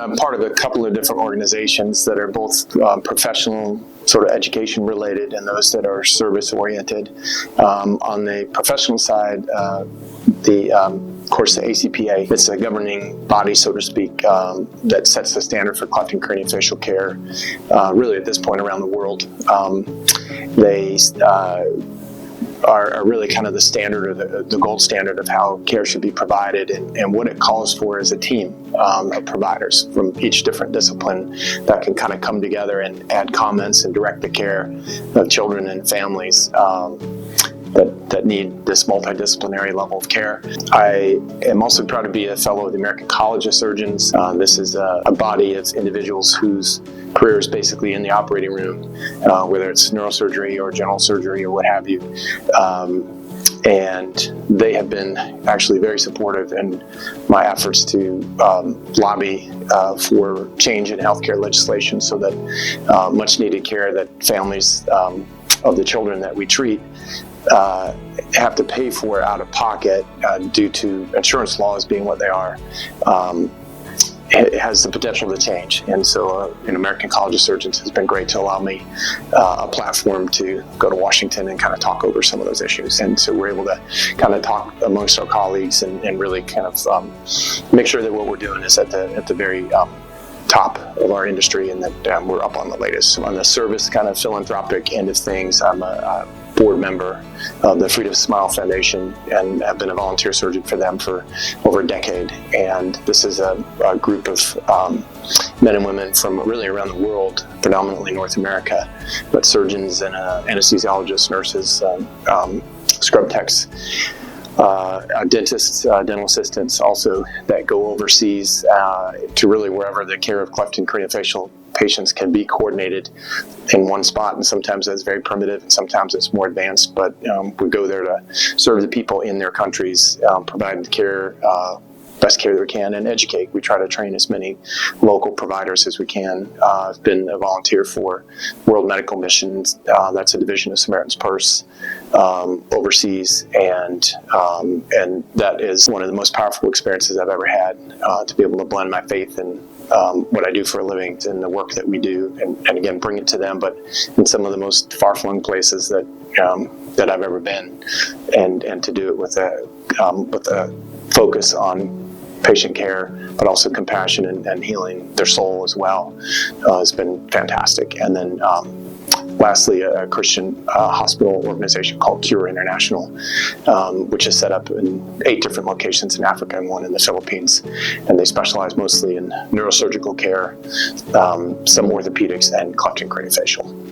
I'm part of a couple of different organizations that are both professional, sort of education related, and those that are service oriented. On the professional side, of course, the ACPA, it's a governing body, so to speak, that sets the standard for cleft and craniofacial care, really at this point around the world. They are really kind of the standard, or the gold standard of how care should be provided, and what it calls for is a team of providers from each different discipline that can kind of come together and add comments and direct the care of children and families that need this multidisciplinary level of care. I am also proud to be a fellow of the American College of Surgeons. This is a body of individuals whose career is basically in the operating room, whether it's neurosurgery or general surgery or what have you. And they have been actually very supportive in my efforts to lobby for change in healthcare legislation so that much needed care that families of the children that we treat have to pay for out of pocket due to insurance laws being what they are, it has the potential to change. And so an American College of Surgeons has been great to allow me a platform to go to Washington and kind of talk over some of those issues. And so we're able to kind of talk amongst our colleagues and really kind of make sure that what we're doing is at the very top of our industry, and that we're up on the latest. On the service kind of philanthropic end of things, I'm a board member of the Freedom Smile Foundation, and have been a volunteer surgeon for them for over a decade. And this is a group of men and women from really around the world, predominantly North America, but surgeons and anesthesiologists, nurses, scrub techs, dentists, dental assistants also, that go overseas to really wherever the care of cleft and craniofacial patients can be coordinated in one spot. And sometimes that's very primitive, and sometimes it's more advanced, but we go there to serve the people in their countries, provide the care, best care that we can, and educate. We try to train as many local providers as we can. I've been a volunteer for World Medical Missions. That's a division of Samaritan's Purse overseas, and that is one of the most powerful experiences I've ever had, to be able to blend my faith and what I do for a living and the work that we do, and again bring it to them, but in some of the most far-flung places that I've ever been, and to do it with a focus on patient care, but also compassion and healing their soul as well, has been fantastic. And then lastly, a Christian hospital organization called Cure International, which is set up in 8 different locations in Africa and 1 in the Philippines. And they specialize mostly in neurosurgical care, some orthopedics, and cleft and craniofacial.